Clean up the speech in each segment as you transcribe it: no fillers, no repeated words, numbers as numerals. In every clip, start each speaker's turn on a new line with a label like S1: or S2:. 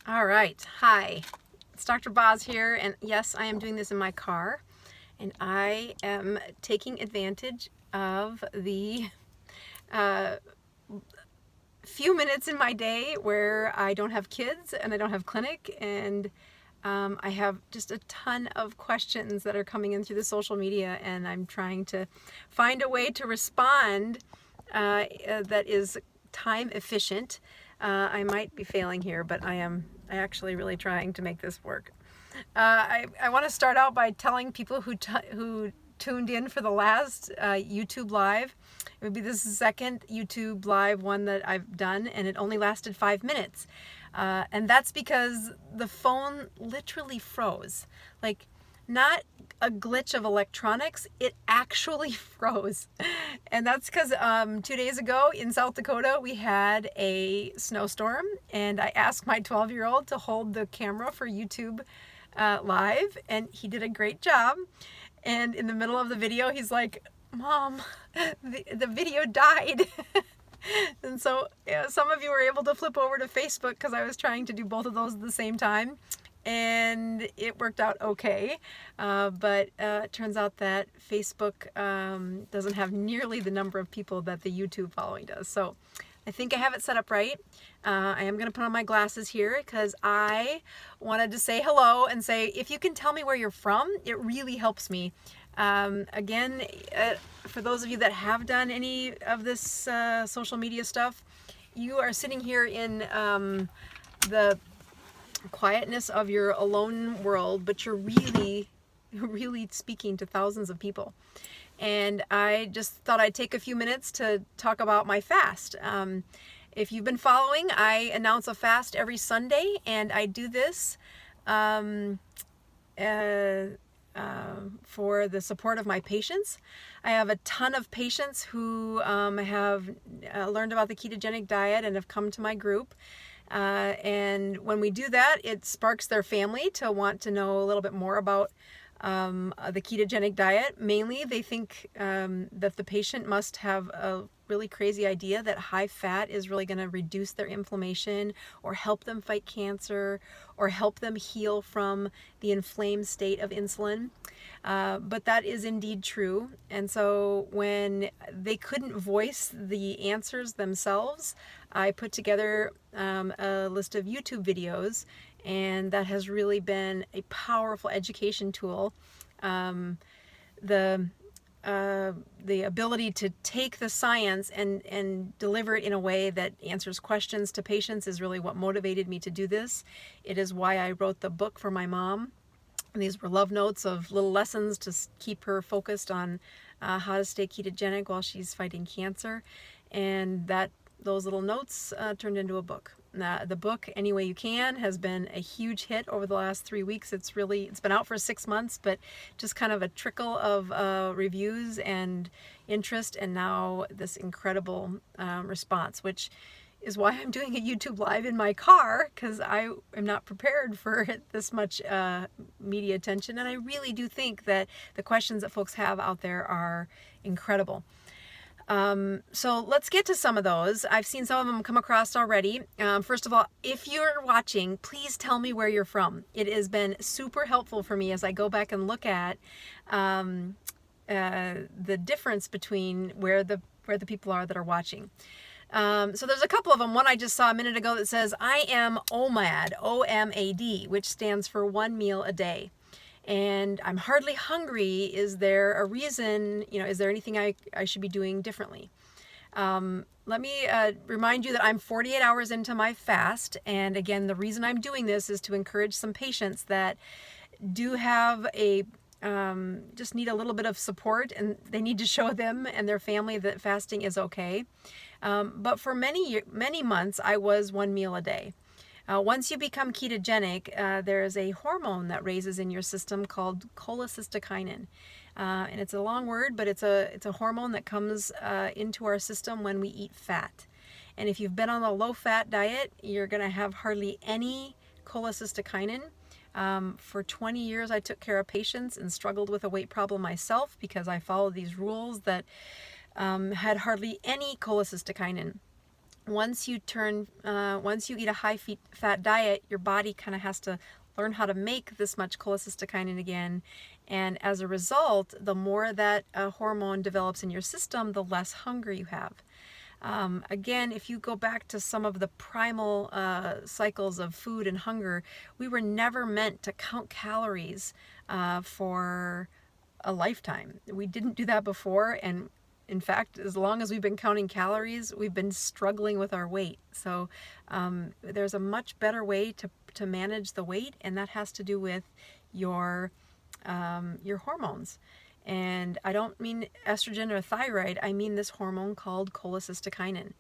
S1: All right. Hi. It's Dr. Boz here, and yes, I am doing this in my car, and I am taking advantage of the uh, few minutes in my day where I don't have kids and I don't have clinic, and I have just a ton of questions that are coming in through the social media, and I'm trying to find a way to respond that is time efficient. I might be failing here, but I am actually really trying to make this work. I want to start out by telling people who tuned in for the last YouTube live. It would be the second YouTube live one that I've done, and it only lasted 5 minutes. And that's because the phone literally froze. Like, not a glitch of electronics, it actually froze. And that's because 2 days ago in South Dakota, we had a snowstorm, and I asked my 12-year-old to hold the camera for YouTube live, and he did a great job. And in the middle of the video, he's like, "Mom, the video died." And so some of you were able to flip over to Facebook because I was trying to do both of those at the same time, and it worked out okay. But it turns out that Facebook doesn't have nearly the number of people that the YouTube following does. So I think I have it set up right. I am going to put on my glasses here because I wanted to say hello and say, if you can tell me where you're from, it really helps me. Again, for those of you that have done any of this social media stuff, you are sitting here in the quietness of your alone world, but you're really, really speaking to thousands of people. And I just thought I'd take a few minutes to talk about my fast. If you've been following, I announce a fast every Sunday, and I do this for the support of my patients. I have a ton of patients who have learned about the ketogenic diet and have come to my group. And when we do that, it sparks their family to want to know a little bit more about the ketogenic diet. Mainly, they think that the patient must have a really crazy idea that high fat is really going to reduce their inflammation or help them fight cancer or help them heal from the inflamed state of insulin. But that is indeed true. And so when they couldn't voice the answers themselves, I put together a list of YouTube videos, and that has really been a powerful education tool. The ability to take the science and deliver it in a way that answers questions to patients is really what motivated me to do this. It is why I wrote the book for my mom. These were love notes of little lessons to keep her focused on how to stay ketogenic while she's fighting cancer. And those little notes turned into a book. The book, Any Way You Can, has been a huge hit over the last 3 weeks. It's been out for 6 months, but just kind of a trickle of reviews and interest, and now this incredible response, which is why I'm doing a YouTube live in my car, because I am not prepared for this much media attention. And I really do think that the questions that folks have out there are incredible. So let's get to some of those. I've seen some of them come across already. First of all, if you're watching, please tell me where you're from. It has been super helpful for me as I go back and look at the difference between where the people are that are watching. So there's a couple of them. One I just saw a minute ago that says, I am OMAD, OMAD, which stands for 1 meal a day. And I'm hardly hungry. Is there a reason, is there anything I should be doing differently? Let me remind you that I'm 48 hours into my fast. And again, the reason I'm doing this is to encourage some patients that do have just need a little bit of support, and they need to show them and their family that fasting is okay. But for many months, I was 1 meal a day. Once you become ketogenic, there is a hormone that raises in your system called cholecystokinin. And it's a long word, but it's a hormone that comes into our system when we eat fat. And if you've been on a low-fat diet, you're going to have hardly any cholecystokinin. For 20 years, I took care of patients and struggled with a weight problem myself because I followed these rules that had hardly any cholecystokinin. once you eat a high fat diet, your body kind of has to learn how to make this much cholecystokinin again. And as a result, the more that hormone develops in your system, the less hunger you have. Again, if you go back to some of the primal cycles of food and hunger, we were never meant to count calories for a lifetime. We didn't do that before, and in fact, as long as we've been counting calories, we've been struggling with our weight. So there's a much better way to manage the weight, and that has to do with your hormones. And I don't mean estrogen or thyroid, I mean this hormone called cholecystokinin.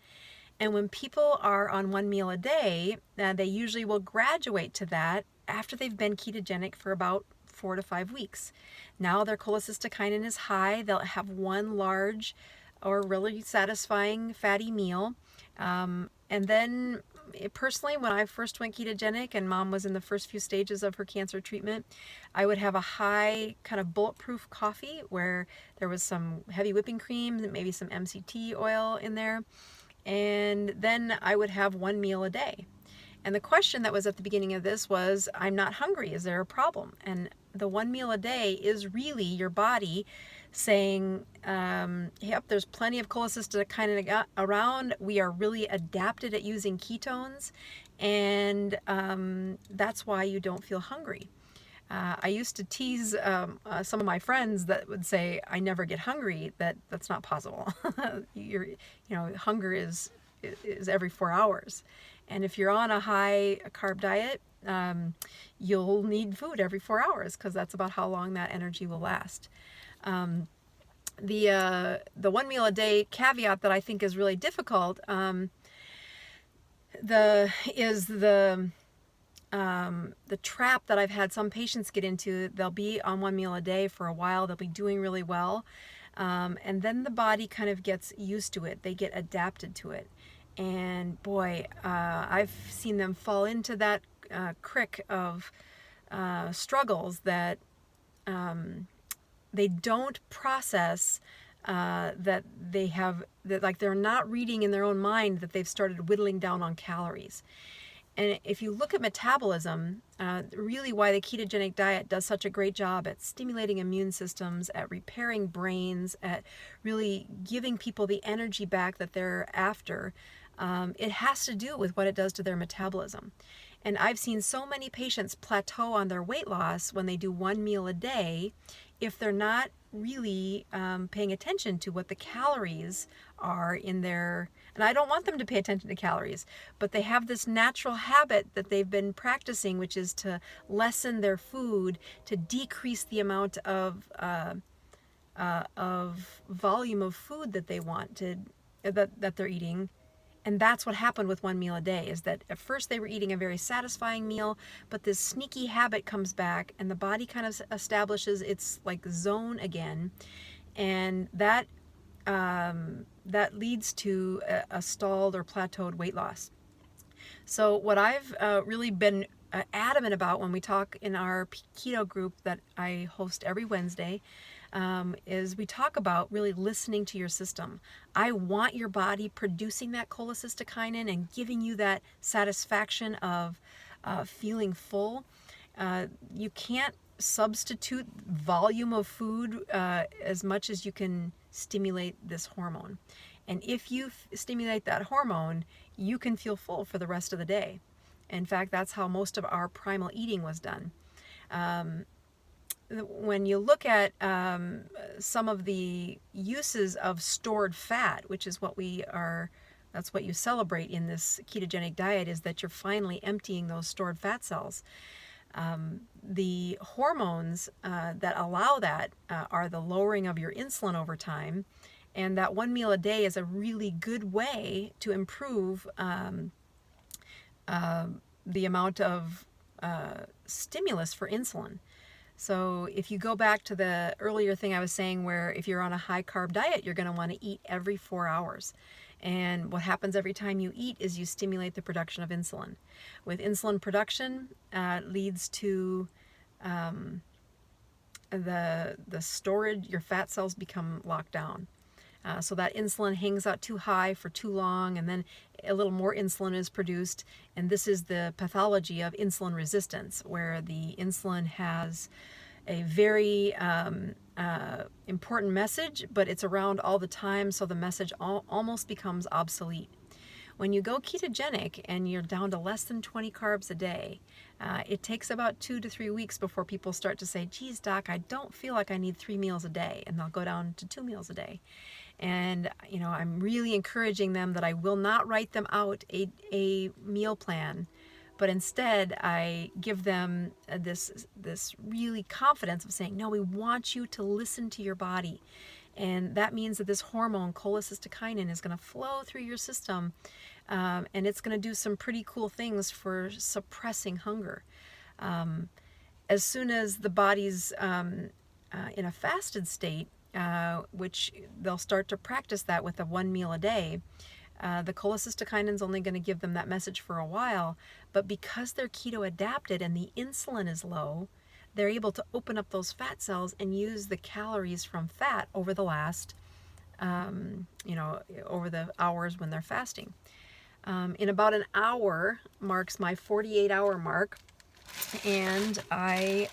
S1: And when people are on one meal a day, they usually will graduate to that after they've been ketogenic for about 4 to 5 weeks. Now their cholecystokinin is high, they'll have one large or really satisfying fatty meal. And then personally, when I first went ketogenic and Mom was in the first few stages of her cancer treatment, I would have a high kind of bulletproof coffee where there was some heavy whipping cream, maybe some MCT oil in there. And then I would have one meal a day. And the question that was at the beginning of this was, I'm not hungry, is there a problem? And the one meal a day is really your body saying, yep, there's plenty of cholecystokinin around. We are really adapted at using ketones, and that's why you don't feel hungry. I used to tease some of my friends that would say, I never get hungry, that's not possible. Hunger is every 4 hours. And if you're on a high carb diet, you'll need food every 4 hours because that's about how long that energy will last. The one meal a day caveat that I think is really difficult is the trap that I've had some patients get into. They'll be on one meal a day for a while, they'll be doing really well, and then the body kind of gets used to it, they get adapted to it. And boy, I've seen them fall into that crick of struggles that they don't process, that they have, that like they're not reading in their own mind that they've started whittling down on calories. And if you look at metabolism, really why the ketogenic diet does such a great job at stimulating immune systems, at repairing brains, at really giving people the energy back that they're after, it has to do with what it does to their metabolism. And I've seen so many patients plateau on their weight loss when they do one meal a day if they're not really paying attention to what the calories are in their, and I don't want them to pay attention to calories, but they have this natural habit that they've been practicing, which is to lessen their food, to decrease the amount of volume of food that they want to, that they're eating. And that's what happened with one meal a day, is that at first they were eating a very satisfying meal, but this sneaky habit comes back and the body kind of establishes its like zone again. And that leads to a stalled or plateaued weight loss. So what I've really been adamant about when we talk in our keto group that I host every Wednesday, is we talk about really listening to your system. I want your body producing that cholecystokinin and giving you that satisfaction of feeling full. You can't substitute volume of food as much as you can stimulate this hormone. And if you stimulate that hormone, you can feel full for the rest of the day. In fact, that's how most of our primal eating was done. When you look at some of the uses of stored fat, which is what that's what you celebrate in this ketogenic diet, is that you're finally emptying those stored fat cells. The hormones that allow that are the lowering of your insulin over time, and that one meal a day is a really good way to improve the amount of stimulus for insulin. So if you go back to the earlier thing I was saying, where if you're on a high carb diet, you're going to want to eat every 4 hours. And what happens every time you eat is you stimulate the production of insulin. With insulin production, leads to the storage, your fat cells become locked down. So that insulin hangs out too high for too long, and then a little more insulin is produced. And this is the pathology of insulin resistance, where the insulin has a very important message, but it's around all the time, so the message almost becomes obsolete. When you go ketogenic and you're down to less than 20 carbs a day, it takes about 2 to 3 weeks before people start to say, geez, doc, I don't feel like I need 3 meals a day, and they'll go down to 2 meals a day. And I'm really encouraging them that I will not write them out a meal plan, but instead I give them this really confidence of saying, no, we want you to listen to your body. And that means that this hormone, cholecystokinin, is going to flow through your system, and it's going to do some pretty cool things for suppressing hunger. As soon as the body's in a fasted state, which they'll start to practice that with a 1 meal a day, the cholecystokinin is only going to give them that message for a while, but because they're keto adapted and the insulin is low, they're able to open up those fat cells and use the calories from fat over the last, over the hours when they're fasting. In about an hour marks my 48-hour mark, and I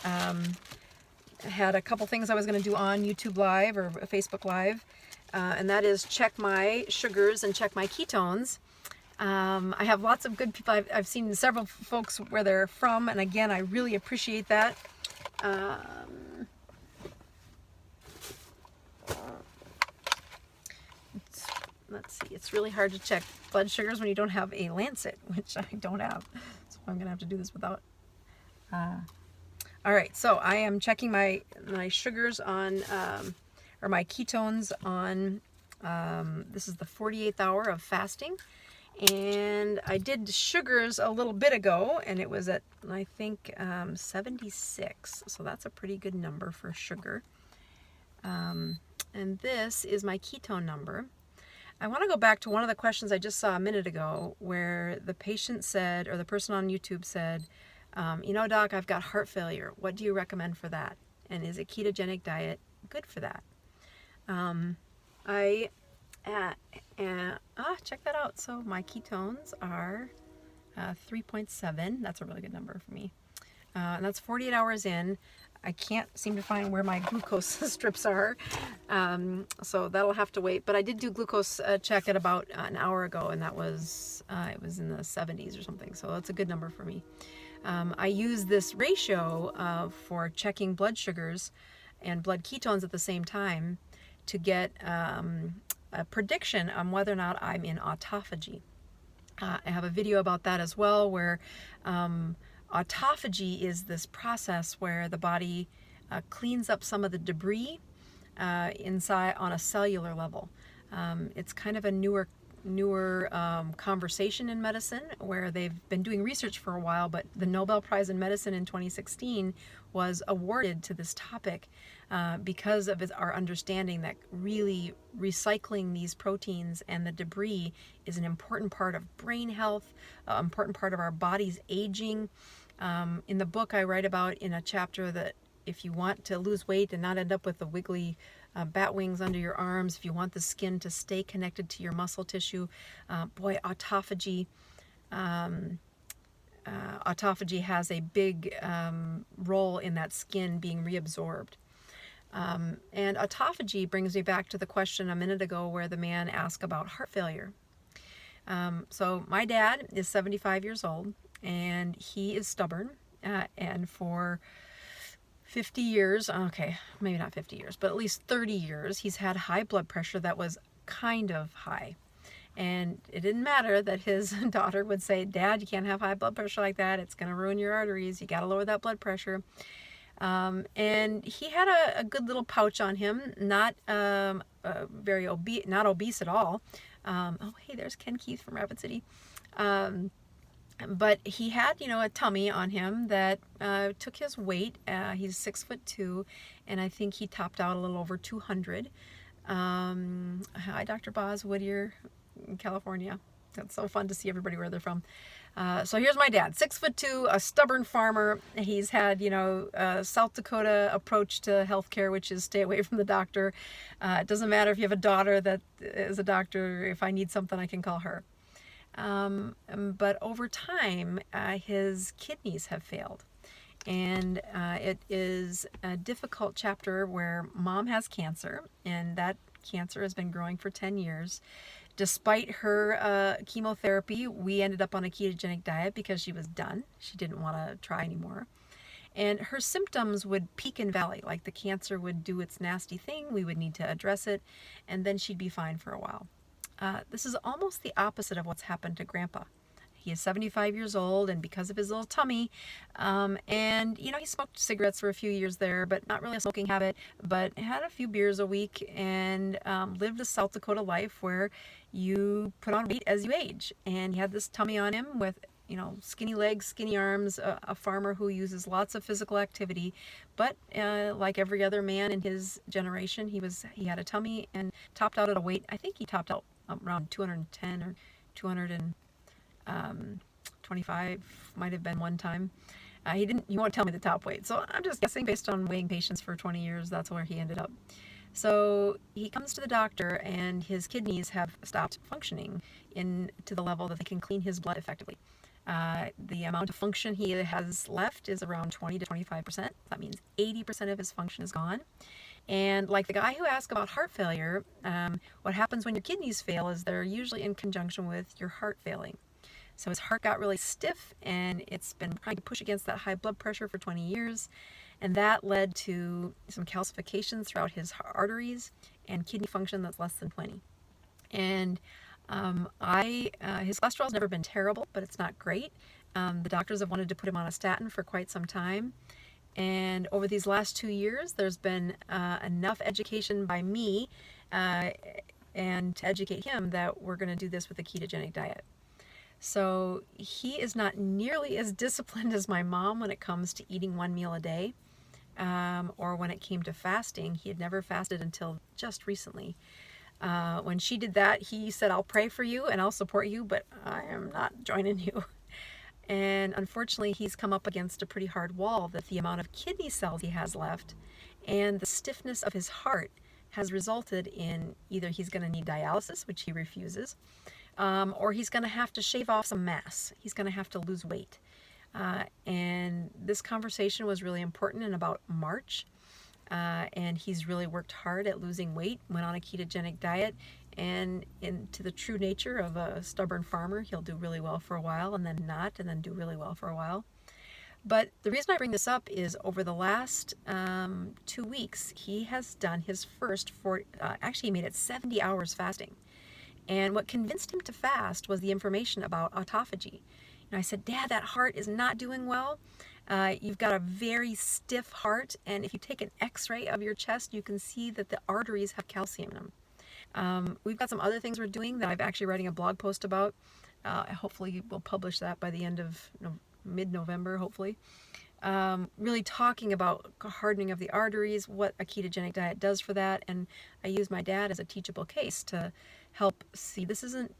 S1: had a couple things I was going to do on YouTube Live or Facebook Live, and that is check my sugars and check my ketones. I have lots of good people. I've seen several folks where they're from, and again, I really appreciate that. Let's see, it's really hard to check blood sugars when you don't have a Lancet, which I don't have, so I'm going to have to do this without. All right, so I am checking my sugars on, or my ketones on, this is the 48th hour of fasting. And I did sugars a little bit ago, and it was at, I think, 76. So that's a pretty good number for sugar. And this is my ketone number. I want to go back to one of the questions I just saw a minute ago, where the patient said, or the person on YouTube said, doc, I've got heart failure. What do you recommend for that? And is a ketogenic diet good for that? Check that out. So my ketones are 3.7. That's a really good number for me. And that's 48 hours in. I can't seem to find where my glucose strips are, so that'll have to wait. But I did do glucose check at about an hour ago, and that was it was in the 70s or something. So that's a good number for me. I use this ratio for checking blood sugars and blood ketones at the same time to get a prediction on whether or not I'm in autophagy. I have a video about that as well, where autophagy is this process where the body cleans up some of the debris inside on a cellular level. It's kind of a newer conversation in medicine, where they've been doing research for a while, but the Nobel Prize in Medicine in 2016 was awarded to this topic because of our understanding that really recycling these proteins and the debris is an important part of brain health, an important part of our body's aging. In the book, I write about in a chapter that if you want to lose weight and not end up with the wiggly bat wings under your arms, if you want the skin to stay connected to your muscle tissue, autophagy has a big role in that skin being reabsorbed. And autophagy brings me back to the question a minute ago where the man asked about heart failure. So my dad is 75 years old, and he is stubborn, and for 50 years, okay, maybe not 50 years, but at least 30 years, he's had high blood pressure that was kind of high. And it didn't matter that his daughter would say, Dad, you can't have high blood pressure like that. It's going to ruin your arteries. You got to lower that blood pressure. And he had a good little pouch on him, not very obese, not obese at all. Oh, hey, there's Ken Keith from Rapid City. But he had, a tummy on him that took his weight. He's 6'2", and I think he topped out a little over 200. Hi, Dr. Bosworth, Whittier, California. That's so fun to see everybody where they're from. So here's my dad, 6'2", a stubborn farmer. He's had, a South Dakota approach to healthcare, which is stay away from the doctor. It doesn't matter if you have a daughter that is a doctor. If I need something, I can call her. But over time, his kidneys have failed. And it is a difficult chapter where mom has cancer, and that cancer has been growing for 10 years. Despite her chemotherapy, we ended up on a ketogenic diet because she was done. She didn't want to try anymore. And her symptoms would peak and valley, like the cancer would do its nasty thing, we would need to address it, and then she'd be fine for a while. This is almost the opposite of what's happened to Grandpa. He is 75 years old, and because of his little tummy, and he smoked cigarettes for a few years there, but not really a smoking habit, but had a few beers a week, and lived a South Dakota life where you put on weight as you age. And he had this tummy on him with skinny legs, skinny arms, a farmer who uses lots of physical activity, but like every other man in his generation, he had a tummy and topped out at a weight. I think he topped out around 210 or 225, might have been one time. He won't tell me the top weight, so I'm just guessing based on weighing patients for 20 years, that's where he ended up. So he comes to the doctor, and his kidneys have stopped functioning to the level that they can clean his blood effectively. The amount of function he has left is around 20 to 25%. That means 80% of his function is gone. And like the guy who asked about heart failure, what happens when your kidneys fail is they're usually in conjunction with your heart failing. So his heart got really stiff, and it's been trying to push against that high blood pressure for 20 years. And that led to some calcifications throughout his arteries and kidney function that's less than 20. And his cholesterol's never been terrible, but it's not great. The doctors have wanted to put him on a statin for quite some time. And over these last 2 years, there's been enough education by me and to educate him that we're going to do this with a ketogenic diet. So he is not nearly as disciplined as my mom when it comes to eating one meal a day, or when it came to fasting. He had never fasted until just recently. When she did that, he said, "I'll pray for you and I'll support you, but I am not joining you." And unfortunately, he's come up against a pretty hard wall that the amount of kidney cells he has left and the stiffness of his heart has resulted in either he's going to need dialysis, which he refuses, or he's going to have to shave off some mass. He's going to have to lose weight. And this conversation was really important in about March. And he's really worked hard at losing weight, went on a ketogenic diet, and into the true nature of a stubborn farmer, he'll do really well for a while and then not, and then do really well for a while. But the reason I bring this up is over the last 2 weeks, he has done his first, actually he made it 70 hours fasting. And what convinced him to fast was the information about autophagy. And I said, "Dad, that heart is not doing well. You've got a very stiff heart, and if you take an x-ray of your chest, you can see that the arteries have calcium in them." We've got some other things we're doing that I'm actually writing a blog post about. Hopefully we'll publish that by the end of mid-November, hopefully. Really talking about hardening of the arteries, what a ketogenic diet does for that, and I use my dad as a teachable case to help see this isn't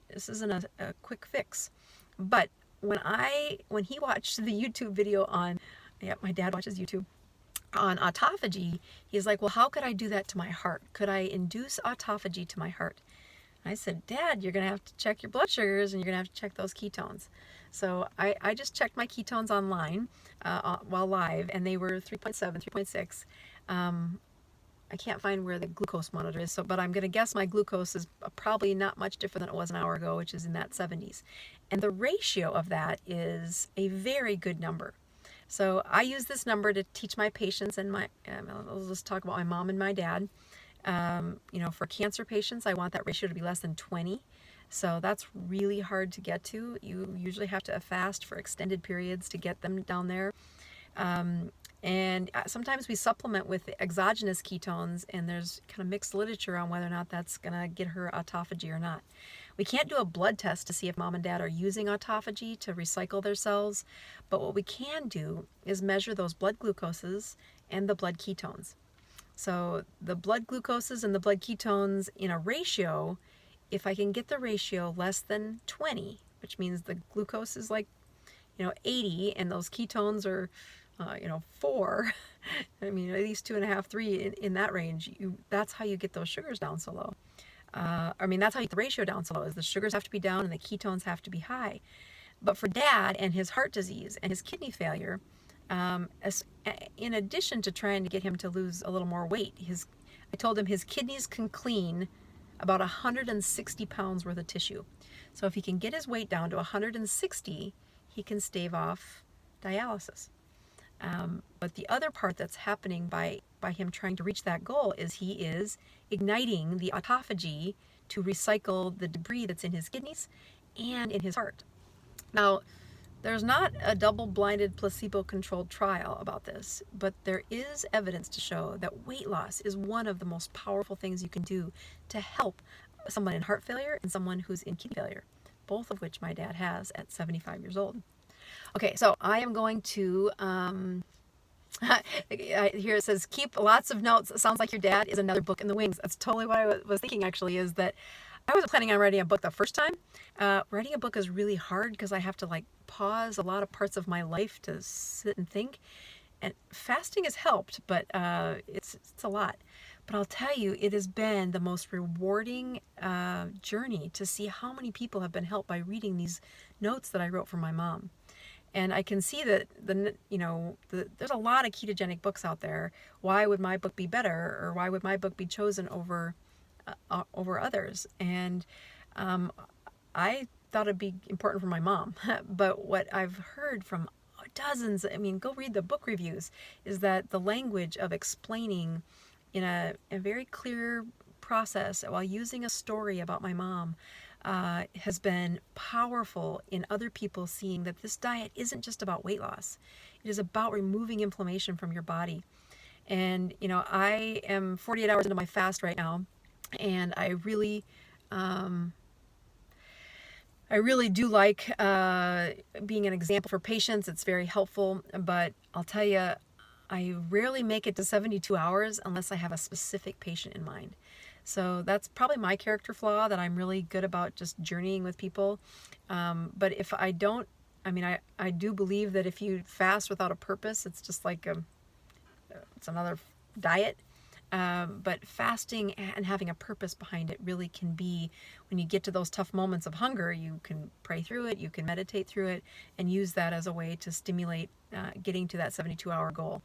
S1: a quick fix. But when he watched the YouTube video on, my dad watches YouTube, on autophagy, he's like, "Well, how could I do that to my heart? Could I induce autophagy to my heart?" I said, "Dad, you're going to have to check your blood sugars, and you're going to have to check those ketones." So I just checked my ketones online while live, and they were 3.7, 3.6. I can't find where the glucose monitor is, but I'm going to guess my glucose is probably not much different than it was an hour ago, which is in that 70s. And the ratio of that is a very good number. So I use this number to teach my patients, and I'll just talk about my mom and my dad. For cancer patients, I want that ratio to be less than 20. So that's really hard to get to. You usually have to fast for extended periods to get them down there. And sometimes we supplement with exogenous ketones, and there's kind of mixed literature on whether or not that's going to get her autophagy or not. We can't do a blood test to see if mom and dad are using autophagy to recycle their cells, but what we can do is measure those blood glucoses and the blood ketones. So the blood glucoses and the blood ketones in a ratio, if I can get the ratio less than 20, which means the glucose is like 80, and those ketones are, 4. I mean, at least 2.5, 3 in that range. That's how you get those sugars down so low. I mean, that's how you get the ratio down so low, is the sugars have to be down and the ketones have to be high. But for Dad and his heart disease and his kidney failure, in addition to trying to get him to lose a little more weight, I told him his kidneys can clean about 160 pounds worth of tissue. So if he can get his weight down to 160, he can stave off dialysis. But the other part that's happening by him trying to reach that goal is he is igniting the autophagy to recycle the debris that's in his kidneys and in his heart. Now, there's not a double-blinded placebo-controlled trial about this, but there is evidence to show that weight loss is one of the most powerful things you can do to help someone in heart failure and someone who's in kidney failure, both of which my dad has at 75 years old. Okay, so I am going to, here it says, keep lots of notes. It sounds like your dad is another book in the wings. That's totally what I was thinking, actually, is that I was planning on writing a book the first time. Writing a book is really hard because I have to pause a lot of parts of my life to sit and think. And fasting has helped, but it's a lot. But I'll tell you, it has been the most rewarding journey to see how many people have been helped by reading these notes that I wrote for my mom. And I can see that there's a lot of ketogenic books out there. Why would my book be better, or why would my book be chosen over others? And I thought it'd be important for my mom. But what I've heard from dozens, I mean, go read the book reviews, is that the language of explaining in a very clear process while using a story about my mom has been powerful in other people seeing that this diet isn't just about weight loss. It is about removing inflammation from your body. And, I am 48 hours into my fast right now, and I really do like being an example for patients. It's very helpful, but I'll tell you, I rarely make it to 72 hours unless I have a specific patient in mind. So that's probably my character flaw, that I'm really good about just journeying with people. But if I don't, I do believe that if you fast without a purpose, it's just like it's another diet. But fasting and having a purpose behind it really can be, when you get to those tough moments of hunger, you can pray through it, you can meditate through it, and use that as a way to stimulate getting to that 72-hour goal.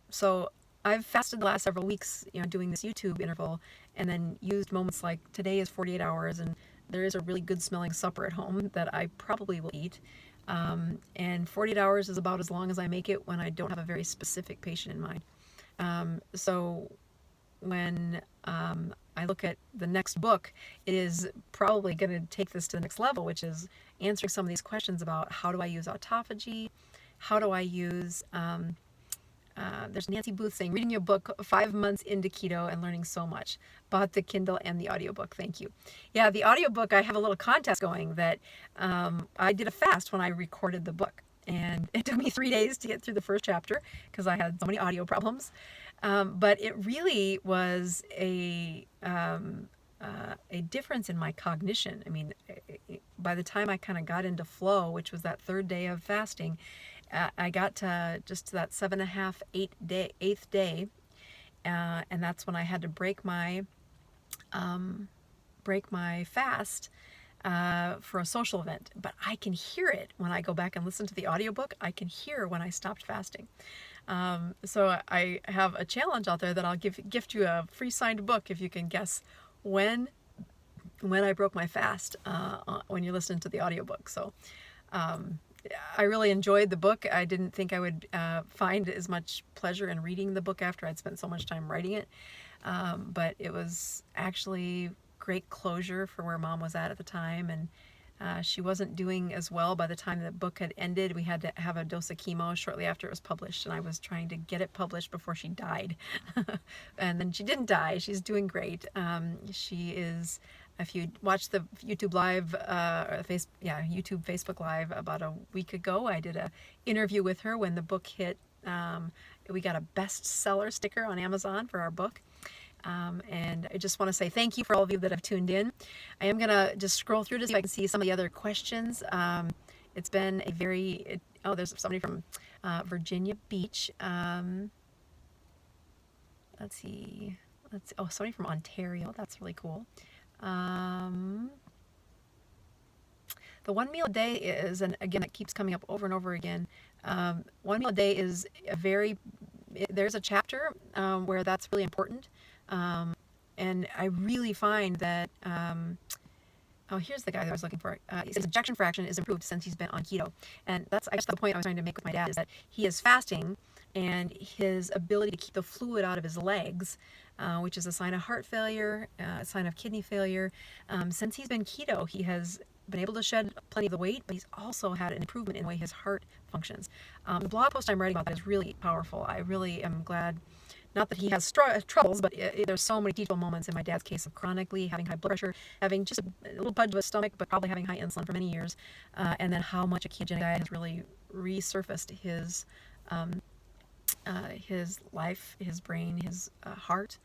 S1: So I've fasted the last several weeks, doing this YouTube interval, and then used moments like today is 48 hours, and there is a really good smelling supper at home that I probably will eat. And 48 hours is about as long as I make it when I don't have a very specific patient in mind. So when I look at the next book, it is probably going to take this to the next level, which is answering some of these questions about how do I use autophagy, how do I use, there's Nancy Booth saying, reading your book 5 months into keto and learning so much. Bought the Kindle and the audiobook. Thank you. Yeah, the audiobook, I have a little contest going that I did a fast when I recorded the book. And it took me 3 days to get through the first chapter because I had so many audio problems. But it really was a difference in my cognition. I mean, by the time I kind of got into flow, which was that 3rd day of fasting, I got to just that 7.5, 8th day, and that's when I had to break my fast for a social event. But I can hear it when I go back and listen to the audiobook. I can hear when I stopped fasting. So I have a challenge out there that I'll gift you a free signed book if you can guess when I broke my fast when you're listening to the audiobook. So I really enjoyed the book. I didn't think I would find as much pleasure in reading the book after I'd spent so much time writing it. But it was actually great closure for where Mom was at the time, and she wasn't doing as well by the time the book had ended. We had to have a dose of chemo shortly after it was published, and I was trying to get it published before she died. And then she didn't die. She's doing great. She is, if you watched the YouTube Live, YouTube Facebook Live about a week ago, I did a interview with her when the book hit. We got a bestseller sticker on Amazon for our book. And I just want to say thank you for all of you that have tuned in. I am going to just scroll through to see if I can see some of the other questions. It's been a very, oh, there's somebody from Virginia Beach. Let's see. Oh, somebody from Ontario. That's really cool. The 1 meal a day is, and again, it keeps coming up over and over again. 1 meal a day is there's a chapter where that's really important. And I really find that, oh, here's the guy that I was looking for. His ejection fraction is improved since he's been on keto. And that's, I guess, the point I was trying to make with my dad is that he is fasting, and his ability to keep the fluid out of his legs, which is a sign of heart failure, a sign of kidney failure. Since he's been keto, he has been able to shed plenty of the weight, but he's also had an improvement in the way his heart functions. The blog post I'm writing about that is really powerful. I really am glad. Not that he has troubles, but there's so many teachable moments in my dad's case of chronically having high blood pressure, having just a little pudge of a stomach, but probably having high insulin for many years, and then how much a ketogenic diet has really resurfaced his life, his brain, his heart.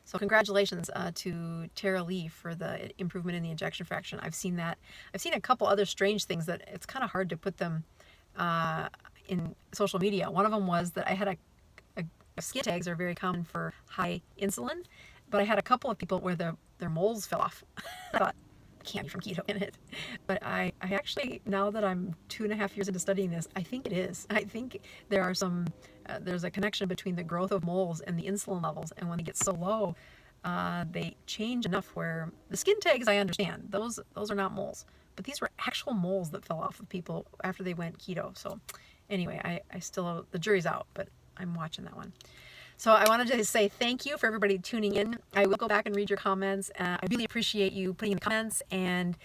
S1: So congratulations to Tara Lee for the improvement in the ejection fraction. I've seen that. I've seen a couple other strange things that it's kind of hard to put them in social media. One of them was that I had a skin tags are very common for high insulin, but I had a couple of people where their moles fell off. I thought, can't be from keto in it. But I actually, now that I'm 2.5 years into studying this, I think it is. I think there are there's a connection between the growth of moles and the insulin levels. And when they get so low, they change enough where the skin tags, I understand, those are not moles. But these were actual moles that fell off of people after they went keto. So anyway, I still, the jury's out, but I'm watching that one. So I wanted to say thank you for everybody tuning in. I will go back and read your comments. I really appreciate you putting in the comments and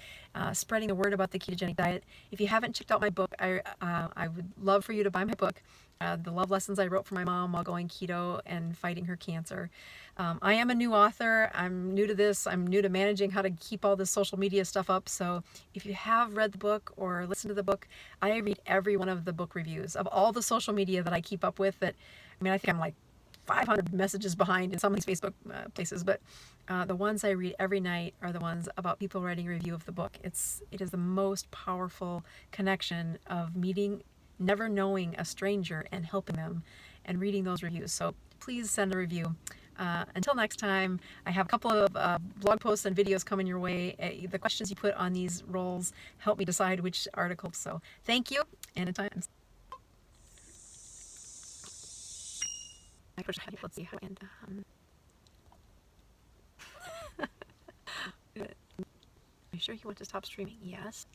S1: spreading the word about the ketogenic diet. If you haven't checked out my book, I would love for you to buy my book, The Love Lessons I Wrote for My Mom While Going Keto and Fighting Her Cancer. I am a new author. I'm new to this. I'm new to managing how to keep all this social media stuff up. So if you have read the book or listened to the book, I read every one of the book reviews of all the social media that I keep up with. I think I'm like 500 messages behind in some of these Facebook places, but the ones I read every night are the ones about people writing a review of the book. It is the most powerful connection of meeting, never knowing a stranger and helping them and reading those reviews. So please send a review. Until next time, I have a couple of blog posts and videos coming your way. The questions you put on these rolls help me decide which articles. So thank you, and until next time. Let's see how I end. Are you sure you want to stop streaming? Yes.